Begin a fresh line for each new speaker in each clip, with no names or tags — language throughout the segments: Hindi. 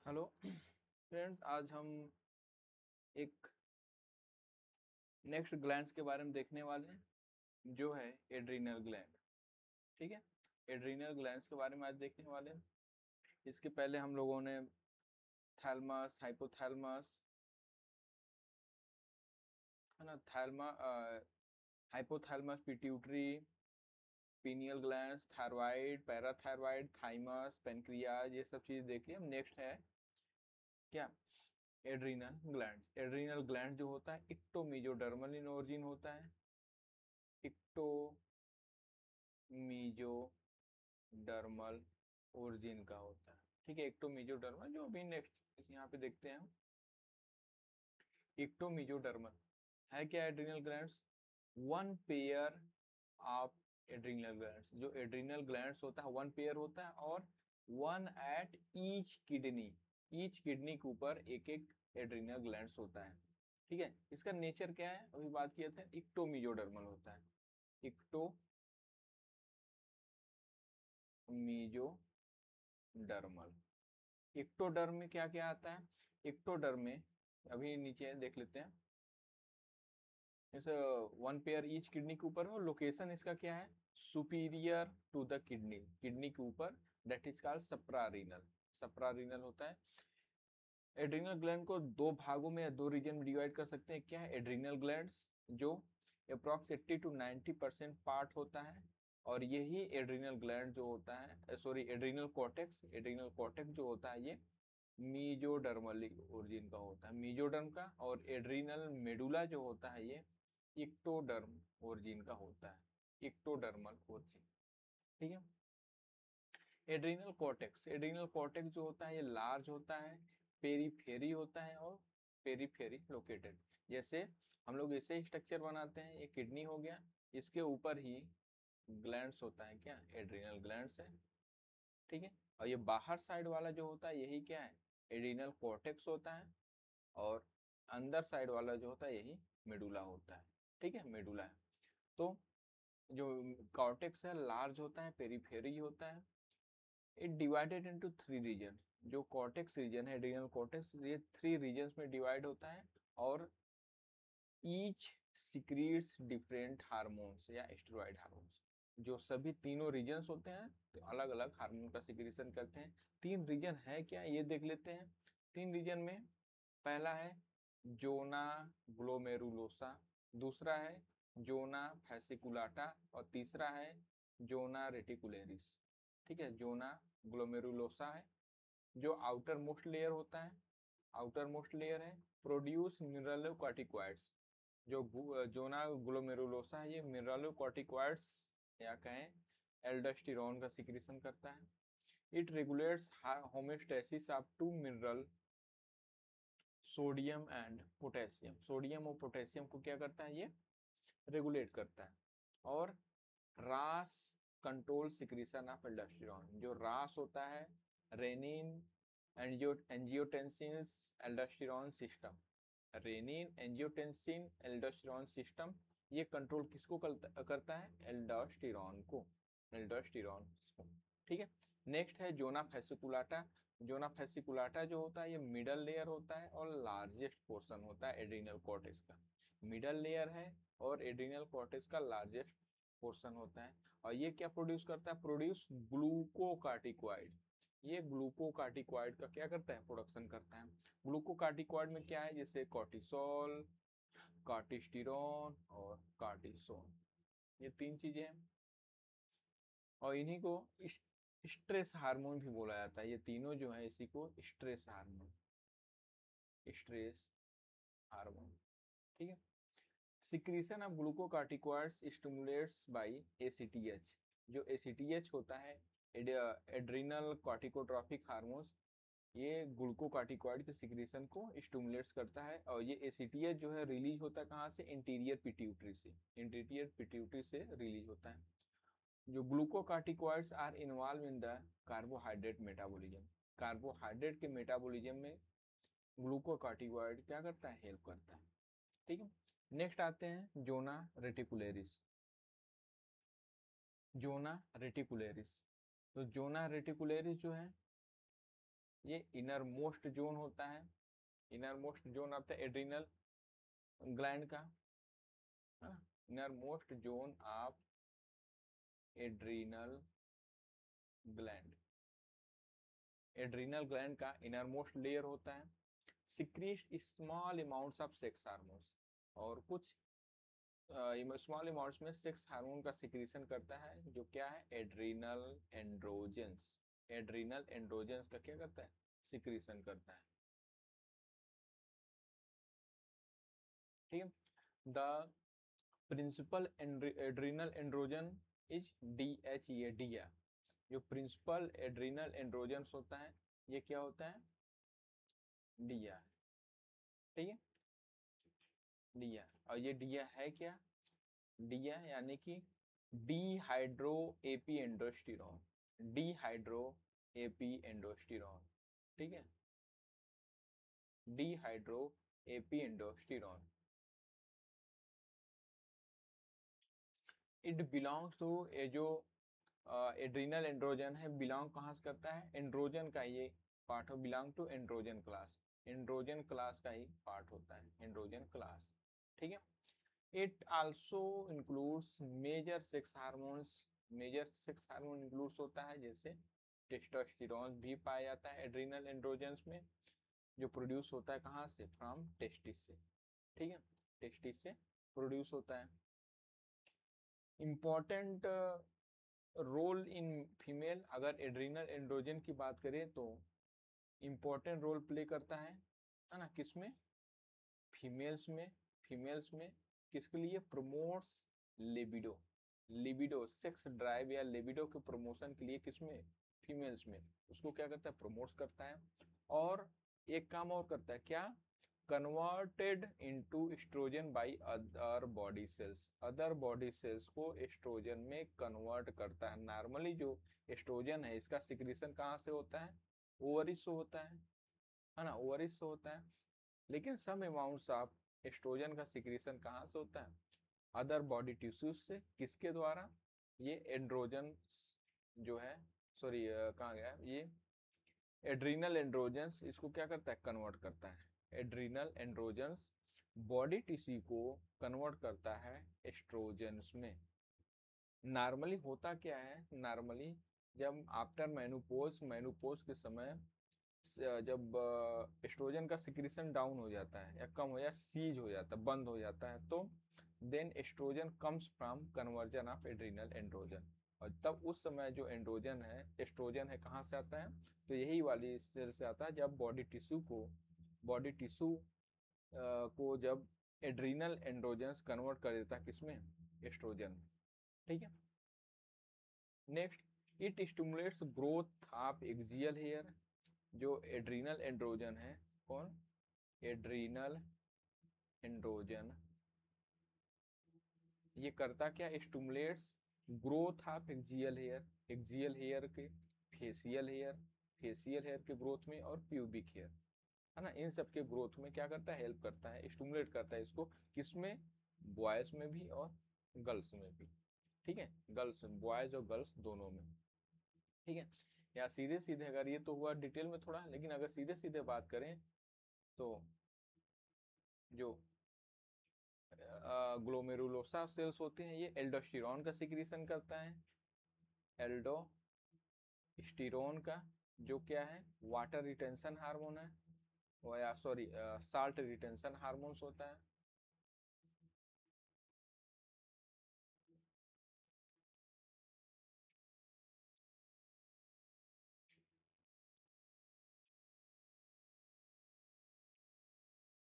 हेलो फ्रेंड्स, आज हम एक नेक्स्ट ग्लैंड्स के बारे में देखने वाले हैं जो है एड्रीनल ग्लैंड। ठीक है, एड्रीनल ग्लैंड्स के बारे में आज देखने वाले हैं। इसके पहले हम लोगों ने थैलमस, हाइपोथैलमस, है ना, hypothalamus, pituitary, pineal glands, thyroid, parathyroid, thymus, pancreas, ये सब चीज़ देखिए। हम नेक्स्ट है क्या, एड्रीनल ग्लैंड्स। एड्रीनल ग्लैंड जो होता है इक्टोमीजोडर्मल इन ओरिजिन होता है। इक्टो मीजोडर्मल ओरिजिन का होता है। ठीक है, एक्टोमीजोडर्मल जो अभी नेक्स्ट यहाँ पे देखते हैं हम। एक्टोमीजोडर्मल है क्या, adrenal glands, one pair of adrenal glands. जो एड्रिनल ग्लैंड्स होता है वन पेयर होता है और वन एट ईच किडनी के ऊपर एक एक एड्रिनल ग्लैंड्स होता है। ठीक है, इसका नेचर क्या है, अभी बात किए थे, इक्टोमीजोडर्मल होता है। इक्टोमीजोडर्मल। इक्टोडर्म में क्या क्या आता है, इक्टोडर्म में अभी नीचे देख लेते हैं। जैसे वन पेयर ईच किडनी के ऊपर हो, लोकेशन इसका क्या है, superior to the kidney, kidney के ऊपर, that is called suprarenal. Suprarenal होता है। एड्रिनल ग्लैंड को दो भागों में या दो रीजन में डिवाइड कर सकते हैं। क्या है, एड्रिनल ग्लैंड्स जो अप्रॉक्स 80 to 90% पार्ट होता है, और यही एड्रिनल ग्लैंड जो होता है, sorry, adrenal cortex, adrenal cortex जो होता है ये मीजोडर्मल ओरिजिन का होता है, मीजोडर्म का। और एड्रिनल मेडुला जो होता है ये इक्टोडर्म ओरिजिन का होता है, इक्टोडर्मल ओरिजिन। ठीक है, एड्रिनल कॉर्टेक्स, एड्रिनल कॉर्टेक्स जो होता है ये लार्ज होता है, पेरीफेरी होता है और पेरीफेरी लोकेटेड। जैसे हम लोग ऐसे ही स्ट्रक्चर बनाते हैं, ये किडनी हो गया, इसके ऊपर ही ग्लैंड्स होता है, क्या, एड्रिनल ग्लैंड्स है। ठीक है, और ये बाहर साइड वाला जो होता है यही क्या है, एड्रिनल कॉर्टेक्स होता है, और अंदर साइड वाला जो होता है यही मेडुला होता है। ठीक है, मेडुला है। तो जो कॉर्टेक्स है लार्ज होता है, पेरीफेरी होता है। It divided into three region. जो कॉर्टेक्स रीजन है, एड्रिनल कॉर्टेक्स, ये थ्री रीजन्स में डिवाइड होता है, और ईच सिक्रीट्स डिफरेंट हार्मोन्स या स्टेरॉइड हार्मोन्स। जो सभी तीनों रीजन्स होते हैं तो अलग अलग हार्मोन का सिक्रीशन करते हैं। तीन रीजन है क्या, ये देख लेते हैं। तीन रीजन में पहला है जोना ग्लोमेरुलोसा, दूसरा है जोना फैसिकुलाटा, और तीसरा है जोना रेटिकुलेरिस। ठीक है, जोना ग्लोमेरुलोसा है जो आउटर मोस्ट लेयर होता है, आउटर मोस्ट लेयर है, प्रोड्यूस मिनरलोकॉर्टिकॉइड्स। जो जोना ग्लोमेरुलोसा है ये मिनरलोकॉर्टिकॉइड्स या कहें एल्डोस्टेरोन का सिक्रीशन करता है। It regulates homeostasis of two mineral, sodium and potassium. Sodium और पोटेशियम को क्या करता है, ये रेगुलेट करता है। और रास कंट्रोल सिक्रीशन ऑफ एल्डोस्टेरोन। जो रास होता है, renin angiotensin aldosterone system, renin angiotensin aldosterone system, ये कंट्रोल किसको करता है, एल्डोस्टेरोन को, एल्डोस्टेरोन को। ठीक है, नेक्स्ट है जोना फैसिकुलाटा। जोना फैसिकुलाटा जो होता है ये मिडल लेयर होता है और लार्जेस्ट पोर्शन होता है एड्रिनल कॉर्टेक्स का। मिडल लेयर है और एड्रिनल कॉर्टेक्स का लार्जेस्ट पोर्शन होता है। और ये क्या प्रोड्यूस करता है, प्रोड्यूस ग्लूकोकार्टिकॉइड। ये ग्लूकोकार्टिकॉइड का क्या करता है, प्रोडक्शन करता है। ग्लूकोकार्टिकॉइड में क्या है, जैसे कॉर्टिसोल, कार्टिस्टिरोन और कार्टिसोन, ये तीन चीजें हैं। और इन्हीं को स्ट्रेस हार्मोन भी बोला जाता है। ये तीनों जो है इसी को स्ट्रेस हार्मोन, स्ट्रेस हार्मोन। ठीक है, secretion of glucocorticoids stimulates by ACTH. जो एसीटीएच होता है, एड्रिनल कॉर्टिकोट्रॉपिक हार्मोन्स, ये ग्लूकोकार्टिकॉइड के सिक्रीशन को स्टिमुलेट्स करता है। और ये एसीटीएच जो है रिलीज होता है कहाँ से, इंटीरियर पिट्यूटरी से, इंटीरियर पिट्यूटरी से रिलीज होता है। जो glucocorticoids are involve in the carbohydrate metabolism. Carbohydrate के मेटाबॉलिज्म में ग्लूकोकार्टिकॉइड क्या करता है, हेल्प करता है। ठीक है, नेक्स्ट आते हैं जोना रेटिकुलेरिस। जोना रेटिकुलेरिस, तो जोना रेटिकुलेरिस जो है ये इनर मोस्ट जोन होता है, इनर मोस्ट जोन आता है एड्रिनल ग्लैंड का, है ना। Inner most zone of adrenal gland, adrenal gland का इनर मोस्ट लेयर होता है, secrete small amounts of sex hormones, और कुछ स्मॉल अमाउंट्स में सेक्स हार्मोन का सिक्रीशन करता है, जो क्या है एड्रिनल एंड्रोजेंस, एड्रिनल एंड्रोजेंस का क्या करता है सिक्रीशन करता है, ठीक है। The principal adrenal androgen is DHEA, DIA। जो प्रिंसिपल एड्रिनल एंड्रोजन होता है ये क्या होता है, DIA, ठीक है, DIA। और ये DIA है क्या, DIA यानी कि dehydroepiandrosterone, dehydroepiandrosterone, ठीक है, dehydroepiandrosterone. It belongs to ये जो एड्रिनल एंड्रोजन है, बिलोंग कहाँ से करता है, एंड्रोजन का ये पार्ट हो, belong to androgen class, androgen class का ही पार्ट होता है, एंड्रोजन क्लास, ठीक है। It also includes major sex hormones, major sex hormone includes होता है, जैसे टेस्टोस्टेरोन भी पाया जाता है एड्रिनल एंड्रोजन्स में, जो प्रोड्यूस होता है कहाँ से, फ्रॉम टेस्टिस से, ठीक है, टेस्टिस से प्रोड्यूस होता है। इम्पॉर्टेंट रोल इन फीमेल, अगर एड्रिनल एंड्रोजन की बात करें तो इम्पॉर्टेंट रोल प्ले करता है ना, किसमें, फीमेल्स में, फीमेल्स में किसके लिए, promotes libido, libido sex drive या लिबिडो के प्रमोशन के लिए किसमें, फीमेल्स में, उसको क्या करता है प्रमोट्स करता है। और एक काम और करता है क्या, converted into oestrogen by other body cells, other body cells को एस्ट्रोजन में कन्वर्ट करता है। नॉर्मली जो एस्ट्रोजन है इसका सिक्रीशन कहाँ से होता है, ओवरीज से होता है ना, ओवरीज से होता है, लेकिन सम अमाउंट्स ऑफ एस्ट्रोजन का सिक्रीशन कहाँ से होता है, अदर बॉडी टिश्यूज से, किसके द्वारा, ये एंड्रोजन जो है, सॉरी कहाँ गया ये, एड्रिनल एंड्रोजन्स इसको क्या करता है कन्वर्ट करता है, एड्रिनल एंड्रोजन्स बॉडी टिश्यू को कन्वर्ट करता है एस्ट्रोजन्स में। नॉर्मली होता क्या है, नॉर्मली जब आफ्टर मेनोपॉज, मेनोपॉज के समय जब एस्ट्रोजन का सिक्रीशन डाउन हो जाता है या कम हो या सीज हो जाता है, बंद हो जाता है, तो then oestrogen comes from conversion of adrenal androgen, और तब उस समय जो एंड्रोजन है, एस्ट्रोजन है कहाँ से आता है, तो यही वाली सेल से आता है, जब बॉडी टिश्यू को, बॉडी टिश्यू को जब एड्रिनल एंड्रोजन्स कन्वर्ट कर देता है किसमें, एस्ट्रोजन, ठीक है। Next, it stimulates growth of axial hair, जो एड्रिनल एंड्रोजन है, कौन, एड्रिनल एंड्रोजन, ये करता क्या, stimulates growth of axial hair, axial hair के, फेसियल हेयर, फेसियल हेयर के ग्रोथ में, और प्यूबिक हेयर, है ना, इन सब के ग्रोथ में क्या करता है, हेल्प करता है, स्टिमुलेट करता है इसको, किसमें, बॉयज में भी और गर्ल्स में भी, ठीक है, गर्ल्स, बॉयज और गर्ल्स दोनों में, ठीक है। या सीधे सीधे, अगर ये तो हुआ डिटेल में थोड़ा, लेकिन अगर सीधे सीधे बात करें तो जो ग्लोमेरुलोसा सेल्स होते हैं ये एल्डोस्टेरॉन का सिक्रीशन करता है, एल्डोस्टेरॉन का, जो क्या है वाटर रिटेंशन हार्मोन है, या सॉरी साल्ट रिटेंशन हार्मोन्स होता है।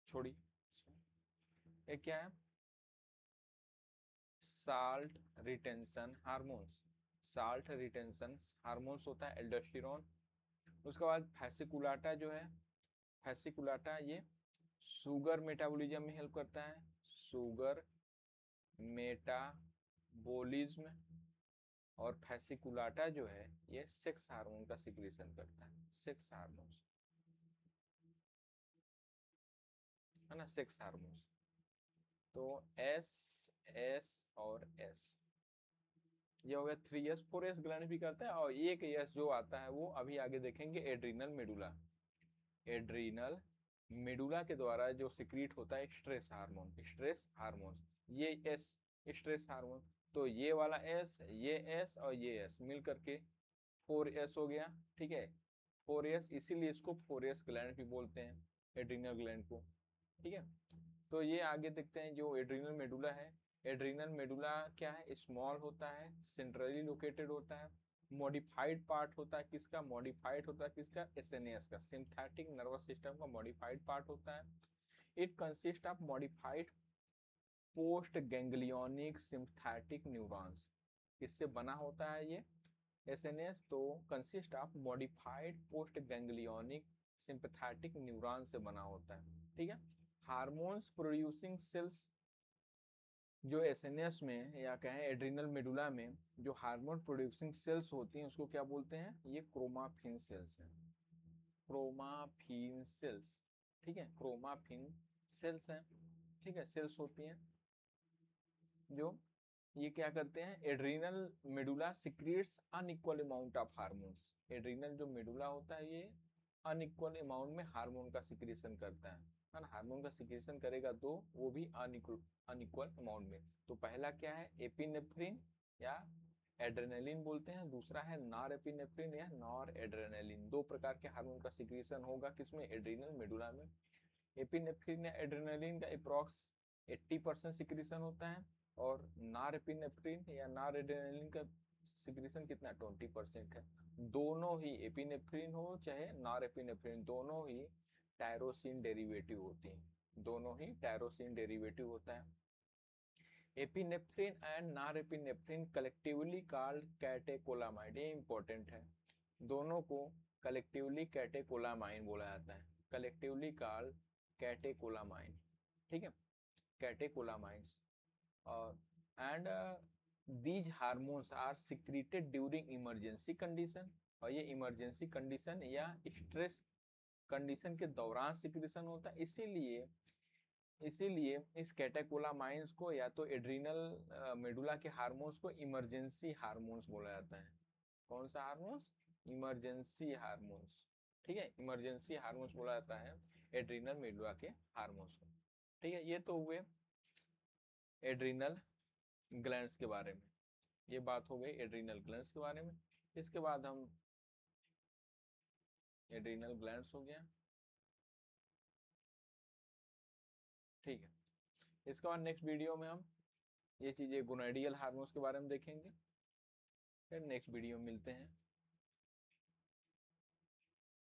छोड़ी, ये क्या है, salt retention hormones, salt retention hormones होता है एल्डोस्टेरॉन। उसके बाद फैसिकुलाटा जो है, फैसिकुलाटा ये शुगर मेटाबॉलिज्म में हेल्प करता है, शुगर मेटाबॉलिज्म, और फैसिकुलाटा जो है ये सेक्स हार्मोन का सिक्रीशन करता है, सेक्स हार्मोन, है ना, सेक्स हार्मोन्स। तो एस, एस और एस, ये हो गया 3S। 4S ग्लैंड भी करता है, और एक एस जो आता है वो अभी आगे देखेंगे, एड्रीनल मेडुला। एड्रीनल मेडुला के द्वारा जो सिक्रीट होता है स्ट्रेस हार्मोन, स्ट्रेस हार्मोन। ये एस स्ट्रेस हार्मोन, तो ये वाला एस, ये एस और ये एस मिल करके 4S हो गया। ठीक है, 4S, इसीलिए इसको 4S ग्लैंड भी बोलते हैं, एड्रीनल ग्लैंड को। ठीक है, तो ये आगे देखते हैं जो एड्रीनल मेडुला है। एड्रीनल मेडुला क्या है, स्मॉल होता है, सेंट्रली लोकेटेड होता है, मॉडिफाइड पार्ट होता है किसका, मॉडिफाइड होता है किसका, एसएनएस का, सिंथेटिक नर्वस सिस्टम का मॉडिफाइड पार्ट होता है। It consist of modified post ganglionic synthetic neurons. किससे बना होता है ये एसएनएस, तो consist of modified post ganglionic sympathetic neuron से बना होता है। ठीक है, हार्मोन्स प्रोड्यूसिंग सेल्स जो एसएनएस में या कहें एड्रिनल मेडुला में जो हार्मोन प्रोड्यूसिंग सेल्स होती हैं उसको क्या बोलते हैं, ये क्रोमाफिन सेल्स हैं, क्रोमाफिन सेल्स। ठीक है, क्रोमाफिन सेल्स हैं। ठीक है, सेल्स होती हैं जो ये क्या करते हैं, adrenal medulla secretes unequal amount of hormones. Adrenal जो मेडुला होता है ये अनइक्वल अमाउंट में हार्मोन का सिक्रीशन करता है ना, हार्मोन का सिक्रीशन करेगा तो वो भी अनइक्वल अमाउंट में। तो पहला क्या है, एपिनेफ्रिन या एड्रेनलिन बोलते हैं, दूसरा है नॉर एपिनेफ्रिन या नॉर एड्रेनलिन। दो प्रकार के हार्मोन का सिक्रीशन होगा किसमें, एड्रीनल मेडुला में। एपिनेफ्रिन या एड्रेनलिन का अप्रॉक्स 80% सिक्रीशन होता है, और नॉरएपिनेफ्रिन या नॉरएड्रेनलिन का सिक्रीशन कितना 20% है। दोनों ही एपिनेफ्रिन हो चाहे नॉरएपिनेफ्रिन, दोनों ही टायरोसिन डेरिवेटिव होती हैं, दोनों ही टायरोसिन डेरिवेटिव होता है। Epinephrine and norepinephrine collectively called catecholamine, ये इंपॉर्टेंट है, दोनों को कलेक्टिवली कैटेकोलामाइन बोला जाता है, कलेक्टिवली कॉल्ड कैटेकोलामाइन। ठीक है, कैटेकोलामाइंस। और and these hormones are secreted during emergency condition, और ये इमरजेंसी कंडीशन या स्ट्रेस कंडीशन के दौरान सिक्रीशन होता है। इसीलिए इस कैटेकोलामाइंस को या तो एड्रीनल मेडुला के हार्मोन्स को इमरजेंसी हार्मोन्स बोला जाता है। कौन सा हार्मोन्स, इमरजेंसी हार्मोन्स। ठीक है, इमरजेंसी हार्मोन्स बोला जाता है एड्रीनल मेडुला के हार्मोन्स को। ठीक है, ये तो हुए एड्रीनल ग्लैंड्स के बारे में, ये बात हो गई एड्रीनल ग्लैंड्स के बारे में। इसके बाद हम एड्रीनल ग्लैंड्स हो गया। ठीक है, इसके बाद नेक्स्ट वीडियो में हम ये चीजें गोनाडियल हार्मोन्स के बारे में देखेंगे। फिर नेक्स्ट वीडियो में मिलते हैं।